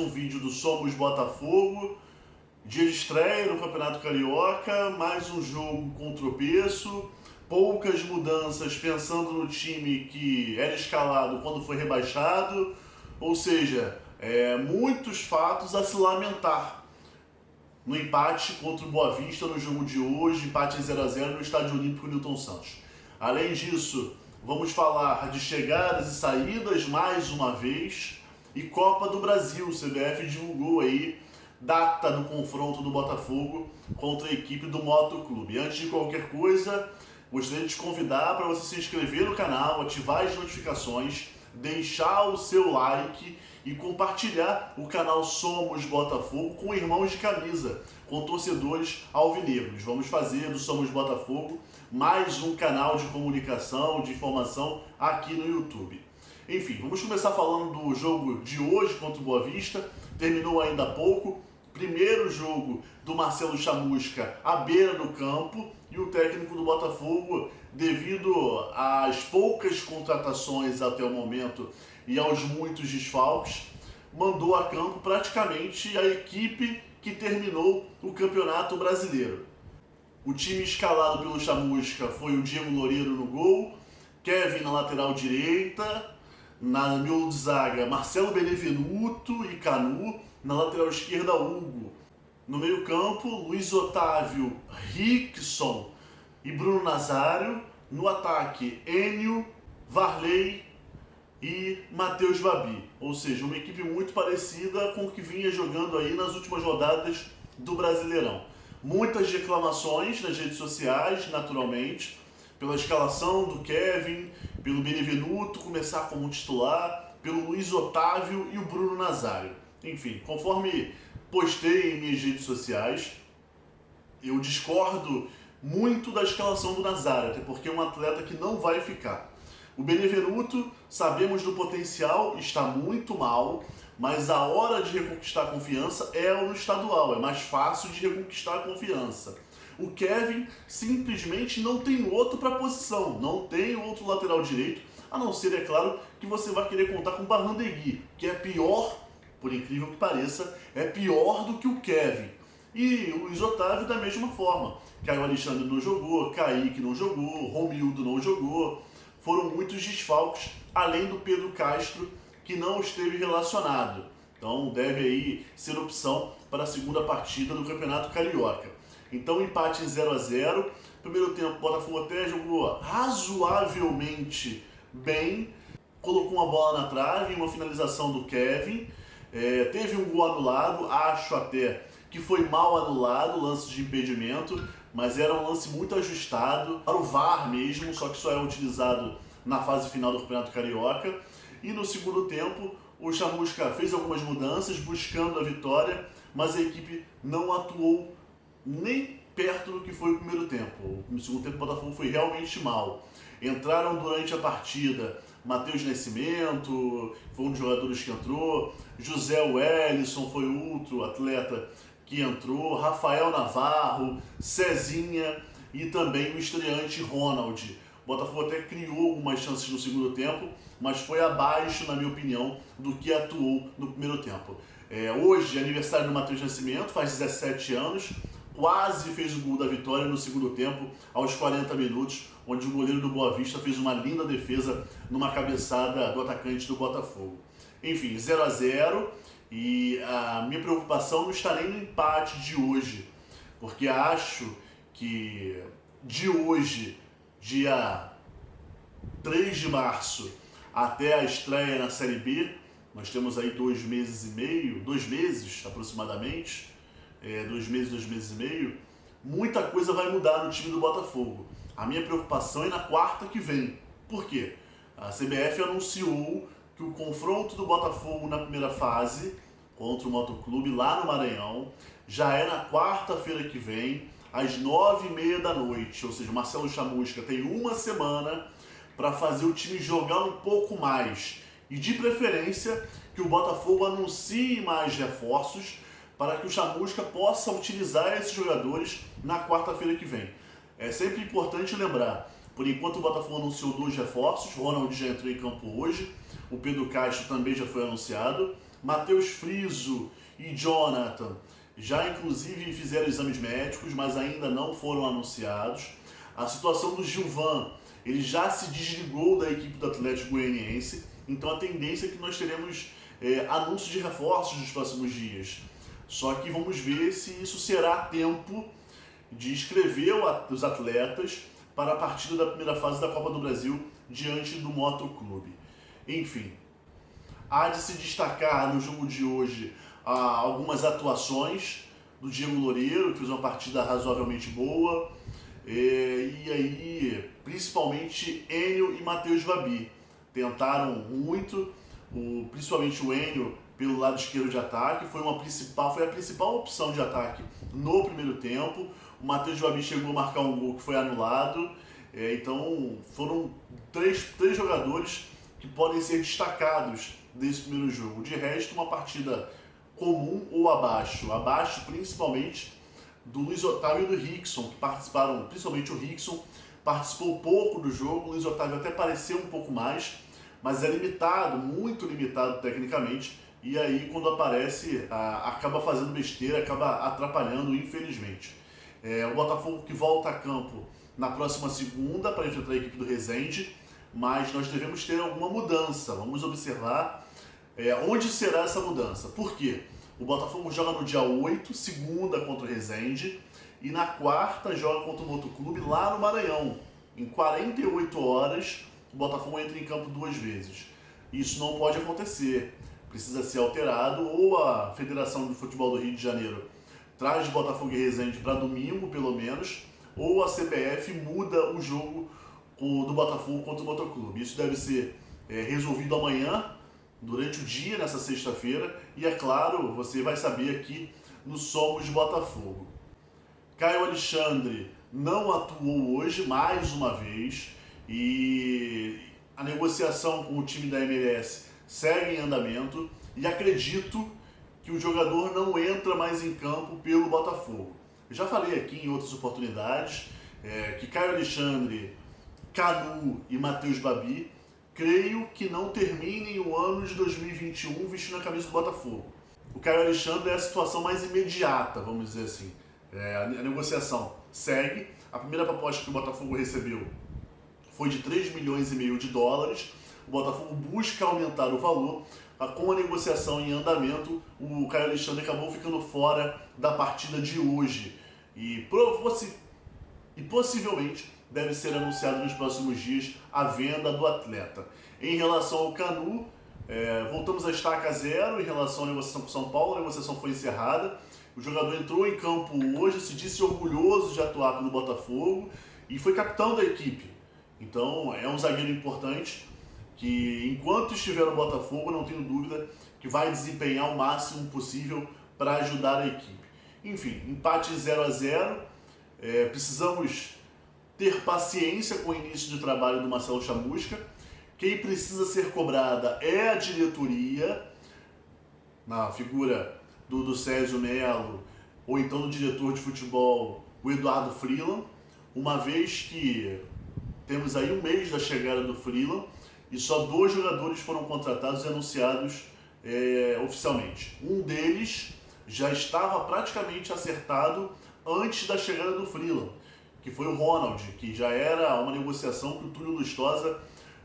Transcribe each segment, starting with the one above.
um vídeo do Somos Botafogo, dia de estreia no Campeonato Carioca, mais um jogo com tropeço, poucas mudanças pensando no time que era escalado quando foi rebaixado, ou seja, muitos fatos a se lamentar no empate contra o Boa Vista no jogo de hoje, empate em 0-0 no Estádio Olímpico Newton Santos. Além disso, vamos falar de chegadas e saídas mais uma vez e Copa do Brasil. O CBF divulgou aí data do confronto do Botafogo contra a equipe do Motoclube. Antes de qualquer coisa, gostaria de te convidar para você se inscrever no canal, ativar as notificações, deixar o seu like e compartilhar o canal Somos Botafogo com irmãos de camisa, com torcedores alvinegros. Vamos fazer do Somos Botafogo mais um canal de comunicação, de informação aqui no YouTube. Enfim, vamos começar falando do jogo de hoje contra o Boa Vista. Terminou ainda há pouco. Primeiro jogo do Marcelo Chamusca à beira do campo, e o técnico do Botafogo, devido às poucas contratações até o momento e aos muitos desfalques, mandou a campo praticamente a equipe que terminou o Campeonato Brasileiro. O time escalado pelo Chamusca foi o Diego Loureiro no gol, Kevin na lateral direita, na miolo de zaga Marcelo Benevenuto e Canu, na lateral esquerda Hugo. No meio campo, Luiz Otávio, Rickson e Bruno Nazário. No ataque, Enio, Varley e Matheus Babi. Ou seja, uma equipe muito parecida com o que vinha jogando aí nas últimas rodadas do Brasileirão. Muitas reclamações nas redes sociais, naturalmente, pela escalação do Kevin, pelo Benevenuto começar como titular, pelo Luiz Otávio e o Bruno Nazário. Enfim, conforme postei em minhas redes sociais, eu discordo muito da escalação do Nazário, até porque é um atleta que não vai ficar. O Benevenuto, sabemos do potencial, está muito mal, mas a hora de reconquistar a confiança é no estadual, é mais fácil de reconquistar a confiança. O Kevin simplesmente não tem outro para a posição, não tem outro lateral direito, a não ser, é claro, que você vai querer contar com o Barrandegui, que é pior, por incrível que pareça, é pior do que o Kevin. E o Luiz Otávio da mesma forma. Caio Alexandre não jogou, Kaique não jogou, Romildo não jogou. Foram muitos desfalques, além do Pedro Castro, que não esteve relacionado. Então deve aí ser opção para a segunda partida do Campeonato Carioca. Então empate em 0-0. Primeiro tempo, o Botafogo até jogou razoavelmente bem. Colocou uma bola na trave, uma finalização do Kevin. Teve um gol anulado, acho até que foi mal anulado, lance de impedimento, mas era um lance muito ajustado, para o VAR mesmo, só que só é utilizado na fase final do Campeonato Carioca. E no segundo tempo, o Chamusca fez algumas mudanças, buscando a vitória, mas a equipe não atuou nem perto do que foi o primeiro tempo. No segundo tempo, o Botafogo foi realmente mal. Entraram durante a partida Matheus Nascimento, foi um dos jogadores que entrou, José Wellison foi outro atleta que entrou, Rafael Navarro, Cezinha e também o estreante Ronald. O Botafogo até criou algumas chances no segundo tempo, mas foi abaixo, na minha opinião, do que atuou no primeiro tempo. Hoje é aniversário do Matheus Nascimento, faz 17 anos, quase fez o gol da vitória no segundo tempo, aos 40 minutos, onde o goleiro do Boa Vista fez uma linda defesa numa cabeçada do atacante do Botafogo. Enfim, 0-0, e a minha preocupação não está nem no empate de hoje, porque acho que de hoje, dia 3 de março, até a estreia na Série B, nós temos aí 2 meses e meio, 2 meses aproximadamente, 2 meses e meio, muita coisa vai mudar no time do Botafogo. A minha preocupação é na quarta que vem. Por quê? A CBF anunciou que o confronto do Botafogo na primeira fase, contra o Motoclube lá no Maranhão, já é na quarta-feira que vem, às 9h30 da noite. Ou seja, o Marcelo Chamusca tem uma semana para fazer o time jogar um pouco mais. E de preferência que o Botafogo anuncie mais reforços para que o Chamusca possa utilizar esses jogadores na quarta-feira que vem. É sempre importante lembrar, por enquanto o Botafogo anunciou 2 reforços, o Ronald já entrou em campo hoje, o Pedro Castro também já foi anunciado, Matheus Friso e Jonathan já inclusive fizeram exames médicos, mas ainda não foram anunciados. A situação do Gilvan, ele já se desligou da equipe do Atlético Goianiense, então a tendência é que nós teremos anúncios de reforços nos próximos dias. Só que vamos ver se isso será tempo de inscrever os atletas para a partida da primeira fase da Copa do Brasil diante do Moto Clube. Enfim, há de se destacar no jogo de hoje algumas atuações do Diego Loureiro, que fez uma partida razoavelmente boa, e aí principalmente Enio e Matheus Babi tentaram muito, principalmente o Enio pelo lado esquerdo de ataque, foi a principal opção de ataque no primeiro tempo. O Matheus Babi chegou a marcar um gol que foi anulado, então foram três jogadores que podem ser destacados desse primeiro jogo. De resto, uma partida comum ou abaixo principalmente do Luiz Otávio e do Rickson, que participaram, principalmente o Rickson, participou pouco do jogo. O Luiz Otávio até pareceu um pouco mais, mas é limitado, muito limitado tecnicamente, e aí quando aparece, acaba fazendo besteira, acaba atrapalhando, infelizmente. O Botafogo que volta a campo na próxima segunda para enfrentar a equipe do Resende, mas nós devemos ter alguma mudança. Vamos observar onde será essa mudança. Por quê? O Botafogo joga no dia 8, segunda contra o Resende, e na quarta joga contra o Moto Clube lá no Maranhão. Em 48 horas, o Botafogo entra em campo 2 vezes. Isso não pode acontecer. Precisa ser alterado, ou a Federação de Futebol do Rio de Janeiro traz Botafogo e Resende para domingo, pelo menos, ou a CBF muda o jogo do Botafogo contra o Moto Clube. Isso deve ser resolvido amanhã, durante o dia, nessa sexta-feira, e é claro, você vai saber aqui no Somos Botafogo. Caio Alexandre não atuou hoje, mais uma vez, e a negociação com o time da MLS segue em andamento, e acredito que o jogador não entra mais em campo pelo Botafogo. Eu já falei aqui em outras oportunidades que Caio Alexandre, Canu e Matheus Babi, creio que não terminem o ano de 2021 vestindo a camisa do Botafogo. O Caio Alexandre é a situação mais imediata, vamos dizer assim. A negociação segue. A primeira proposta que o Botafogo recebeu foi de 3,5 milhões de dólares. O Botafogo busca aumentar o valor. Com a negociação em andamento, o Caio Alexandre acabou ficando fora da partida de hoje. E possivelmente deve ser anunciado nos próximos dias a venda do atleta. Em relação ao Canu, voltamos a estaca zero em relação à negociação com o São Paulo. A negociação foi encerrada. O jogador entrou em campo hoje, se disse orgulhoso de atuar pelo Botafogo e foi capitão da equipe. Então é um zagueiro importante que, enquanto estiver no Botafogo, não tenho dúvida que vai desempenhar o máximo possível para ajudar a equipe. Enfim, empate 0-0. Precisamos ter paciência com o início de trabalho do Marcelo Chamusca. Quem precisa ser cobrada é a diretoria, na figura do Césio Melo, ou então do diretor de futebol, o Eduardo Freeland, uma vez que temos aí um mês da chegada do Freeland e só 2 jogadores foram contratados e anunciados oficialmente. Um deles já estava praticamente acertado antes da chegada do Freeland, que foi o Ronald, que já era uma negociação que o Túlio Lustosa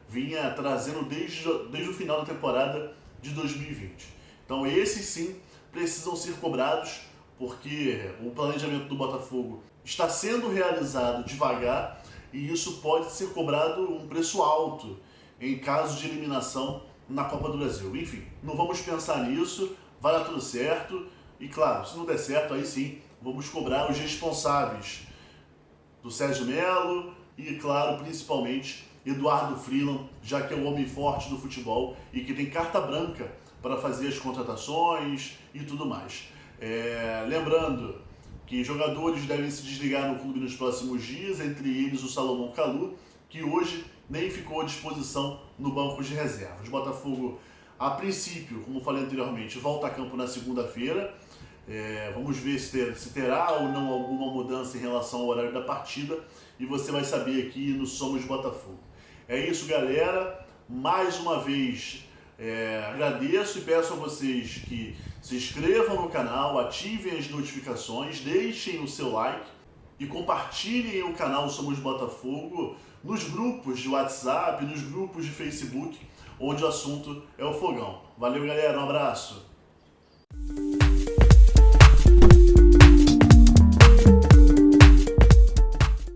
vinha trazendo desde o final da temporada de 2020. Então esses sim precisam ser cobrados, porque o planejamento do Botafogo está sendo realizado devagar e isso pode ser cobrado um preço alto em caso de eliminação na Copa do Brasil. Enfim, não vamos pensar nisso, vai dar tudo certo e claro, se não der certo, aí sim vamos cobrar os responsáveis do Sérgio Melo e, claro, principalmente Eduardo Freeland, já que é o homem forte do futebol e que tem carta branca para fazer as contratações e tudo mais. Lembrando que jogadores devem se desligar no clube nos próximos dias, entre eles o Salomão Kalou, que hoje nem ficou à disposição no banco de reservas. O Botafogo, a princípio, como falei anteriormente, volta a campo na segunda-feira. Vamos ver se terá ou não alguma mudança em relação ao horário da partida e você vai saber aqui no Somos Botafogo. É isso, galera. Mais uma vez, Agradeço e peço a vocês que se inscrevam no canal, ativem as notificações, deixem o seu like e compartilhem o canal Somos Botafogo nos grupos de WhatsApp, nos grupos de Facebook, onde o assunto é o fogão. Valeu, galera, um abraço!